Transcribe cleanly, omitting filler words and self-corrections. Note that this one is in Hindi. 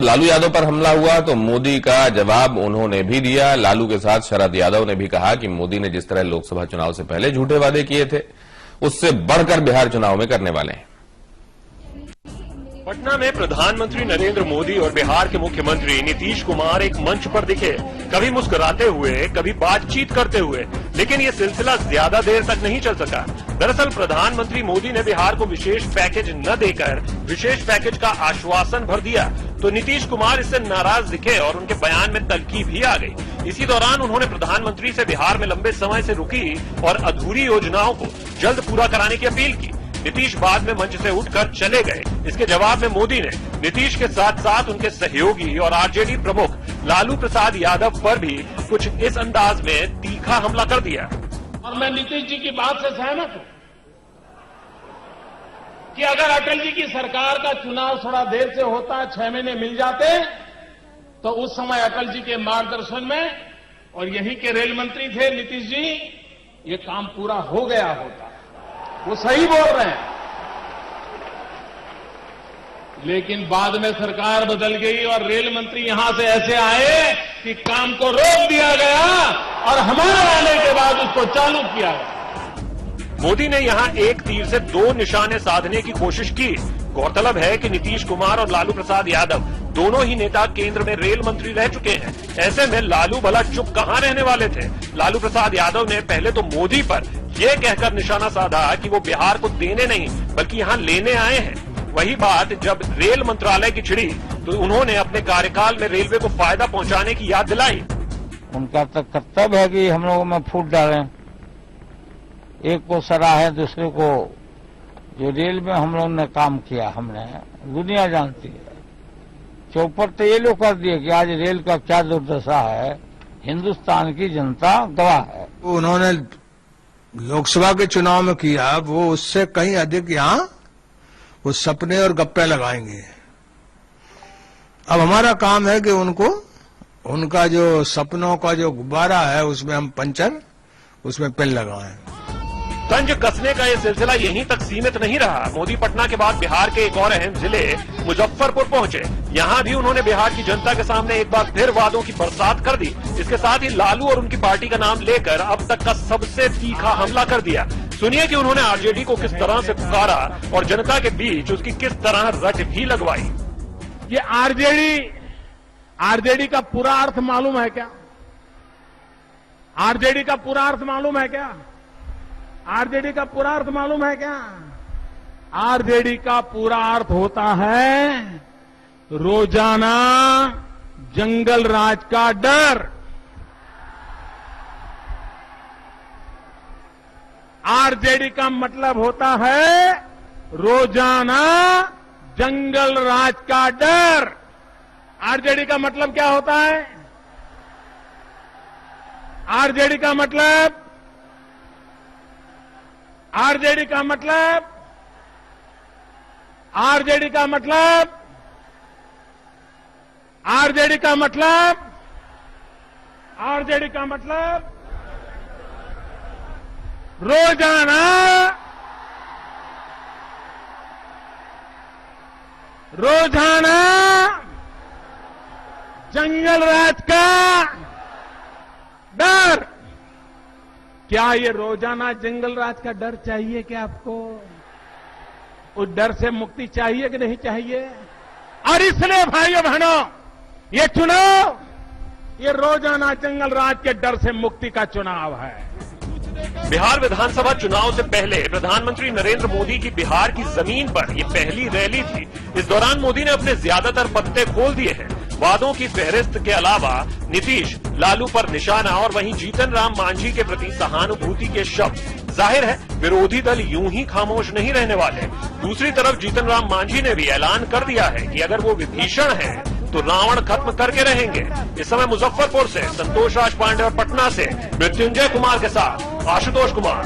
लालू यादव पर हमला हुआ तो मोदी का जवाब उन्होंने भी दिया। लालू के साथ शरद यादव ने भी कहा कि मोदी ने जिस तरह लोकसभा चुनाव से पहले झूठे वादे किए थे, उससे बढ़कर बिहार चुनाव में करने वाले हैं। पटना में प्रधानमंत्री नरेंद्र मोदी और बिहार के मुख्यमंत्री नीतीश कुमार एक मंच पर दिखे, कभी मुस्कुराते हुए, कभी बातचीत करते हुए, लेकिन ये सिलसिला ज्यादा देर तक नहीं चल सका। दरअसल प्रधानमंत्री मोदी ने बिहार को विशेष पैकेज न देकर विशेष पैकेज का आश्वासन भर दिया, तो नीतीश कुमार इससे नाराज दिखे और उनके बयान में तल्खी भी आ गई। इसी दौरान उन्होंने प्रधानमंत्री से बिहार में लंबे समय से रुकी और अधूरी योजनाओं को जल्द पूरा कराने की अपील की। नीतीश बाद में मंच से उठकर चले गए। इसके जवाब में मोदी ने नीतीश के साथ साथ उनके सहयोगी और आरजेडी प्रमुख लालू प्रसाद यादव पर भी कुछ इस अंदाज में तीखा हमला कर दिया। और मैं नीतीश जी की बात से सहमत हूं कि अगर अटल जी की सरकार का चुनाव थोड़ा देर से होता, 6 महीने मिल जाते, तो उस समय अटल जी के मार्गदर्शन में, और यहीं के रेल मंत्री थे नीतीश जी, ये काम पूरा हो गया होता। वो सही बोल रहे हैं, लेकिन बाद में सरकार बदल गई और रेल मंत्री यहां से ऐसे आए कि काम को रोक दिया गया और हमारे आने के बाद उसको चालू किया गया। मोदी ने यहां एक तीर से 2 निशाने साधने की कोशिश की। गौरतलब है कि नीतीश कुमार और लालू प्रसाद यादव दोनों ही नेता केंद्र में रेल मंत्री रह चुके हैं। ऐसे में लालू भला चुप कहां रहने वाले थे। लालू प्रसाद यादव ने पहले तो मोदी पर यह कहकर निशाना साधा कि वो बिहार को देने नहीं बल्कि यहां लेने आए हैं। वही बात जब रेल मंत्रालय की छिड़ी तो उन्होंने अपने कार्यकाल में रेलवे को फायदा पहुंचाने की याद दिलाई। उनका तो कर्तव्य है कि हम लोगों में फूट डालें, एक को सराहे, दूसरे को। जो रेल में हम लोगों ने काम किया, हमने, दुनिया जानती है। चौपट तो ये लोग कर दिए कि आज रेल का क्या दुर्दशा है, हिंदुस्तान की जनता गवाह है। उन्होंने लोकसभा के चुनाव में किया, वो उससे कहीं अधिक यहाँ वो सपने और गप्पे लगाएंगे। अब हमारा काम है कि उनको, उनका जो सपनों का जो गुब्बारा है उसमें हम पंचर, उसमें पिन लगाएं। तंज कसने का ये सिलसिला यहीं तक सीमित नहीं रहा। मोदी पटना के बाद बिहार के एक और अहम जिले मुजफ्फरपुर पहुंचे। यहां भी उन्होंने बिहार की जनता के सामने एक बार फिर वादों की बरसात कर दी। इसके साथ ही लालू और उनकी पार्टी का नाम लेकर अब तक का सबसे तीखा हमला कर दिया। सुनिए कि उन्होंने आरजेडी को किस तरह से पुकारा और जनता के बीच उसकी किस तरह रट भी लगवाई। ये आरजेडी का पूरा अर्थ मालूम है क्या? आरजेडी का पूरा अर्थ मालूम है क्या? आरजेडी का पूरा अर्थ मालूम है क्या? आरजेडी का पूरा अर्थ होता है रोजाना जंगल राज का डर। आरजेडी का मतलब होता है रोजाना जंगल राज का डर। आरजेडी का मतलब क्या होता है? आरजेडी का मतलब, आरजेडी का मतलब, आरजेडी का मतलब, आरजेडी का मतलब, आरजेडी का मतलब रोजाना जंगल राज का डर। क्या ये रोजाना जंगल राज का डर चाहिए क्या आपको? उस डर से मुक्ति चाहिए कि नहीं चाहिए? और इसलिए भाइयों बहनों, ये चुनाव, ये रोजाना जंगल राज के डर से मुक्ति का चुनाव है। बिहार विधानसभा चुनाव से पहले प्रधानमंत्री नरेंद्र मोदी की बिहार की जमीन पर ये पहली रैली थी। इस दौरान मोदी ने अपने ज्यादातर पत्ते खोल दिए हैं। वादों की फहरिस्त के अलावा नीतीश, लालू पर निशाना और वहीं जीतन राम मांझी के प्रति सहानुभूति के शब्द। जाहिर है विरोधी दल यूं ही खामोश नहीं रहने वाले। दूसरी तरफ जीतन राम मांझी ने भी ऐलान कर दिया है कि अगर वो विभीषण है तो रावण खत्म करके रहेंगे। इस समय मुजफ्फरपुर से संतोष राज पांडे और पटना से मृत्युंजय कुमार के साथ आशुतोष कुमार।